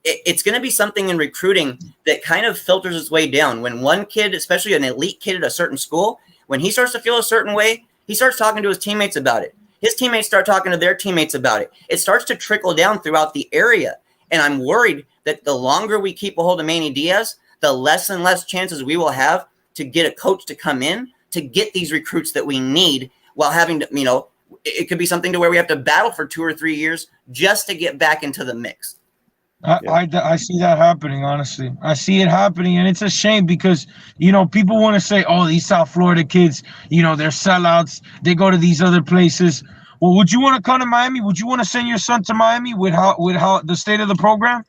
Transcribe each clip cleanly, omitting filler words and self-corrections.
it's going to be something in recruiting that kind of filters its way down. When one kid, especially an elite kid at a certain school, when he starts to feel a certain way, he starts talking to his teammates about it. His teammates start talking to their teammates about it. It starts to trickle down throughout the area. And I'm worried that the longer we keep a hold of Manny Diaz, the less and less chances we will have to get a coach to come in to get these recruits that we need, while having to, it could be something to where we have to battle for 2 or 3 years just to get back into the mix. I see that happening, honestly. I see it happening, and it's a shame because, people want to say, oh, these South Florida kids, they're sellouts. They go to these other places. Well, would you want to come to Miami? Would you want to send your son to Miami with how the state of the program?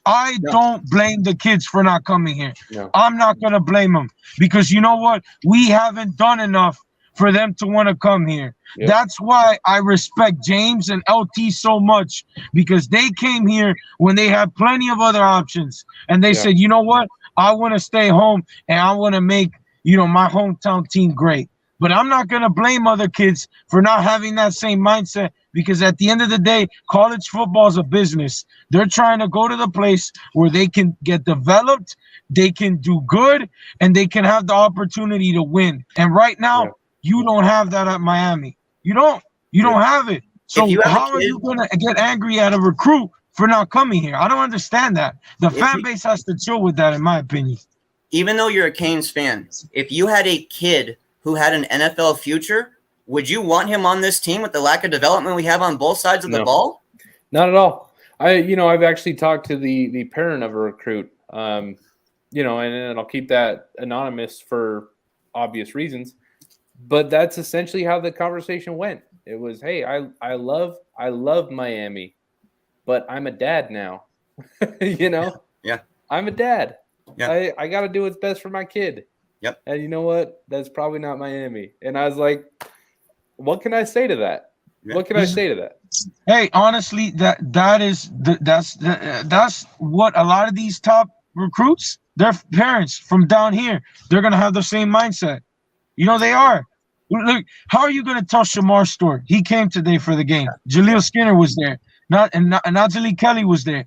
I don't blame the kids for not coming here. No. I'm not going to blame them because you know what? We haven't done enough for them to want to come here. Yep. That's why I respect James and LT so much, because they came here when they had plenty of other options. And they said, you know what? I want to stay home and I want to make, my hometown team great. But I'm not going to blame other kids for not having that same mindset, because at the end of the day, college football is a business. They're trying to go to the place where they can get developed, they can do good, and they can have the opportunity to win. And right now, you don't have that at Miami. You don't have it. So how are you going to get angry at a recruit for not coming here? I don't understand that. The fan base has to chill with that, in my opinion. Even though you're a Canes fan, if you had a kid who had an NFL future, would you want him on this team with the lack of development we have on both sides of the ball? Not at all. I've actually talked to the parent of a recruit, and I'll keep that anonymous for obvious reasons. But that's essentially how the conversation went. It was, hey, I love Miami, but I'm a dad now. Yeah. I'm a dad. Yeah. I got to do what's best for my kid. Yep. And you know what? That's probably not Miami. And I was like, what can I say to that? Yeah. What can I say to that? Hey, honestly, that's what a lot of these top recruits, their parents from down here, they're gonna have the same mindset. They are. Look, how are you gonna tell Shamar's story? He came today for the game. Jaleel Skinner was there. Najee Kelly was there.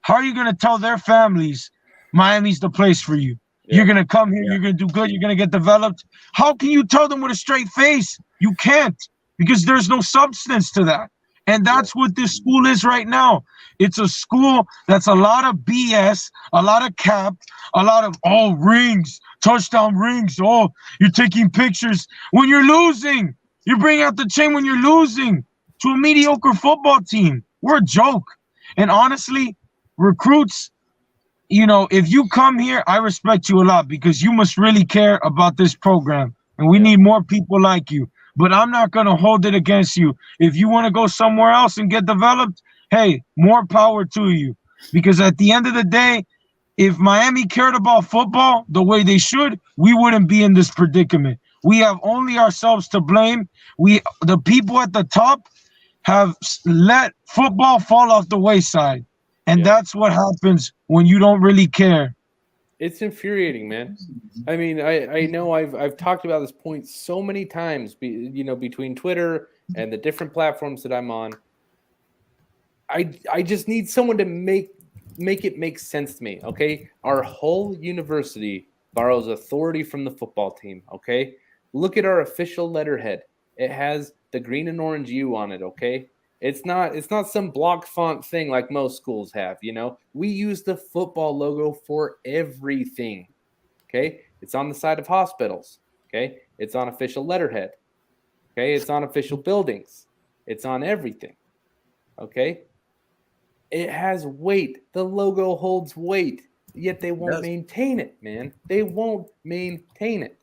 How are you gonna tell their families Miami's the place for you? Yeah. You're gonna come here, you're gonna do good, you're gonna get developed. How can you tell them with a straight face? You can't, because there's no substance to that. And that's what this school is right now. It's a school that's a lot of BS, a lot of cap, a lot of rings, touchdown rings. Oh, you're taking pictures when you're losing. You bring out the chain when you're losing to a mediocre football team. We're a joke. And honestly, recruits, if you come here, I respect you a lot, because you must really care about this program. And we need more people like you. But I'm not going to hold it against you. If you want to go somewhere else and get developed, hey, more power to you. Because at the end of the day, if Miami cared about football the way they should, we wouldn't be in this predicament. We have only ourselves to blame. The people at the top have let football fall off the wayside. And that's what happens when you don't really care. It's infuriating, man. I mean, I know I've talked about this point so many times, between Twitter and the different platforms that I'm on. I just need someone to make it make sense to me, okay? Our whole university borrows authority from the football team, okay? Look at our official letterhead. It has the green and orange U on it, okay? It's not some block font thing like most schools have, We use the football logo for everything, okay? It's on the side of hospitals, okay? It's on official letterhead, okay? It's on official buildings. It's on everything, okay? It has weight. The logo holds weight, yet they won't maintain it, man. They won't maintain it.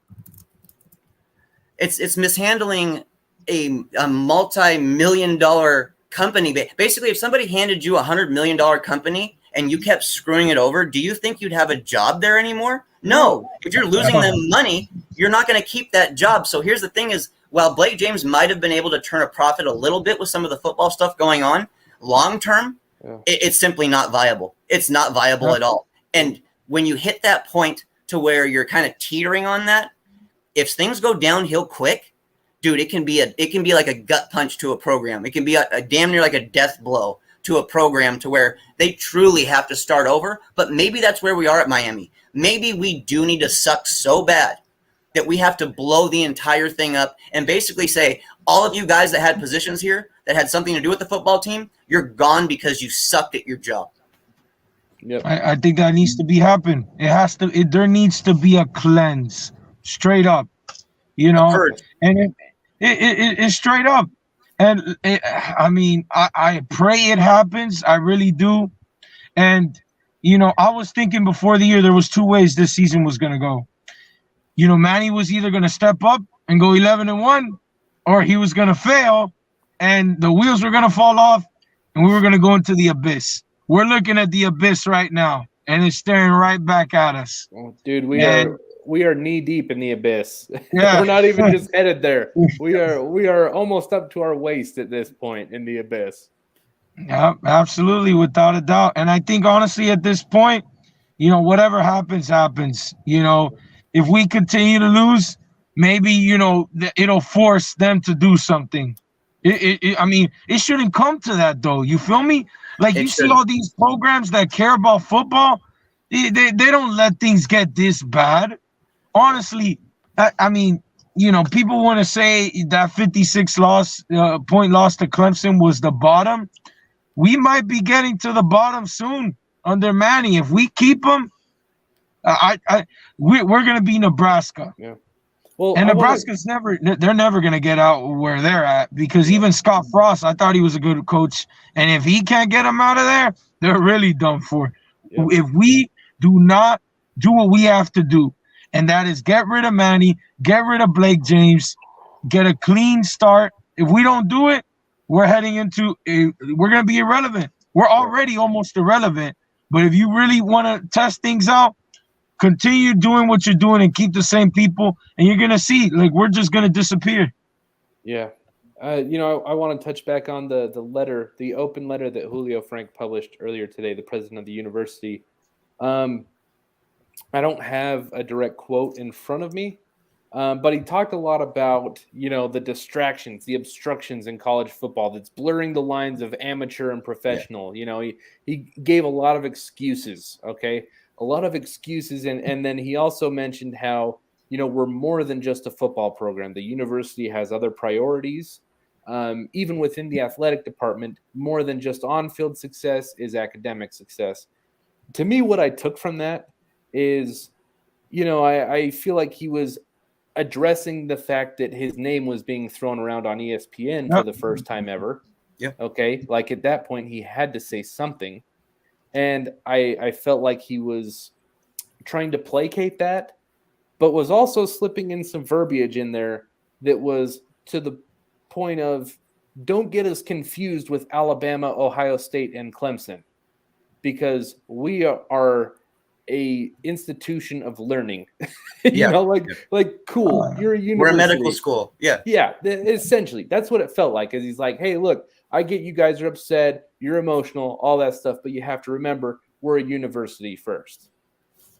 It's mishandling a multi-million-dollar company. Basically, if somebody handed you $100 million company and you kept screwing it over, do you think you'd have a job there anymore? No. If you're losing them money, you're not going to keep that job. So here's the thing is, while Blake James might have been able to turn a profit a little bit with some of the football stuff going on, long-term, it's simply not viable. It's not viable at all. And when you hit that point to where you're kind of teetering on that, if things go downhill quick, dude, it can be like a gut punch to a program. It can be a damn near like a death blow to a program to where they truly have to start over. But maybe that's where we are at Miami. Maybe we do need to suck so bad that we have to blow the entire thing up and basically say, all of you guys that had positions here that had something to do with the football team, you're gone because you sucked at your job. Yep. I think that needs to be happen. It has to. There needs to be a cleanse, straight up. You know, Purge. and it's straight up. And I mean, I pray it happens. I really do. And you know, I was thinking before the year there was 2 ways this season was gonna go. You know, Manny was either gonna step up and go 11-1, or he was gonna fail, and the wheels were gonna fall off, and we were gonna go into the abyss. We're looking at the abyss right now, and it's staring right back at us. Oh, dude, we are knee deep in the abyss. Yeah. We're not even just headed there. We are almost up to our waist at this point in the abyss. Yeah, absolutely, without a doubt. And I think honestly at this point, you know, whatever happens, happens. You know, if we continue to lose, maybe, you know, it'll force them to do something. I mean, it shouldn't come to that though. You feel me? Like you see all these programs that care about football, they don't let things get this bad. Honestly, I mean, you know, people want to say that 56 point loss to Clemson was the bottom. We might be getting to the bottom soon under Manny. If we keep them, we're going to be Nebraska. Yeah. Well, and Nebraska's they're never going to get out where they're at, because even Scott Frost, I thought he was a good coach. And if he can't get them out of there, they're really done for. Yep. If we do not do what we have to do, and that is get rid of Manny, get rid of Blake James, get a clean start. If we don't do it, we're heading into we're going to be irrelevant. We're already almost irrelevant. But if you really want to test things out, continue doing what you're doing and keep the same people, and you're going to see, like, we're just going to disappear. Yeah. You know, I want to touch back on the letter, the open letter that Julio Frank published earlier today, the president of the university. I don't have a direct quote in front of me, but he talked a lot about, you know, the distractions, the obstructions in college football that's blurring the lines of amateur and professional. Yeah. You know, he gave a lot of excuses, okay? A lot of excuses. And then he also mentioned how, you know, we're more than just a football program. The university has other priorities. Even within the athletic department, more than just on-field success is academic success. To me, what I took from that is, you know, I feel like he was addressing the fact that his name was being thrown around on ESPN for the first time ever. Yeah. Okay. Like at that point, he had to say something. And I felt like he was trying to placate that, but was also slipping in some verbiage in there that was to the point of, don't get us confused with Alabama, Ohio State, and Clemson, because we are a institution of learning. You know, like cool. You're a university. We're a medical school. Yeah. Yeah. Essentially, that's what it felt like. Is he's like, hey, look, I get you guys are upset, you're emotional, all that stuff, but you have to remember we're a university first.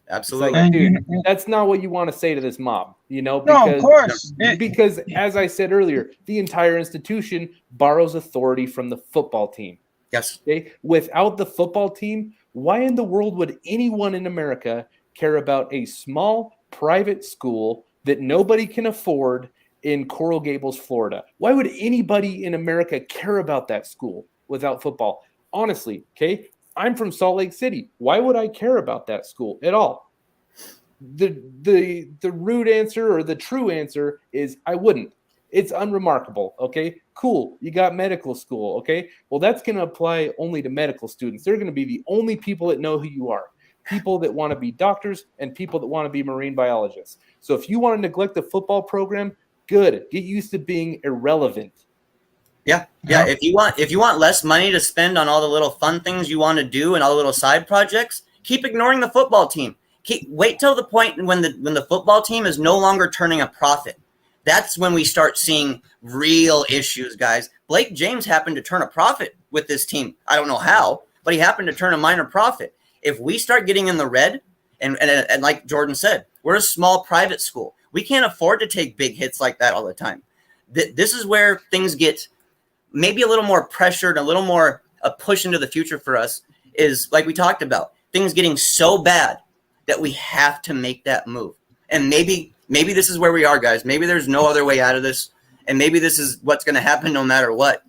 Absolutely. Like, dude, that's not what you want to say to this mob, you know? Because, no, of course. Because as I said earlier, the entire institution borrows authority from the football team. Yes. Okay? Without the football team, why in the world would anyone in America care about a small private school that nobody can afford in Coral Gables, Florida? Why would anybody in America care about that school without football? Honestly, okay? I'm from Salt Lake City. Why would I care about that school at all? The rude answer, or the true answer, is I wouldn't. It's unremarkable, okay? Cool, you got medical school, okay? Well, that's going to apply only to medical students. They're going to be the only people that know who you are. People that want to be doctors and people that want to be marine biologists. So if you want to neglect the football program, good. Get used to being irrelevant. Yeah. If you want less money to spend on all the little fun things you want to do and all the little side projects, keep ignoring the football team. Wait till the point when the football team is no longer turning a profit. That's when we start seeing real issues, guys. Blake James happened to turn a profit with this team. I don't know how, but he happened to turn a minor profit. If we start getting in the red, and like Jordan said, we're a small private school. We can't afford to take big hits like that all the time. This is where things get maybe a little more pressured, a little more a push into the future for us is, like we talked about, things getting so bad that we have to make that move. And maybe this is where we are, guys. Maybe there's no other way out of this, and maybe this is what's going to happen no matter what.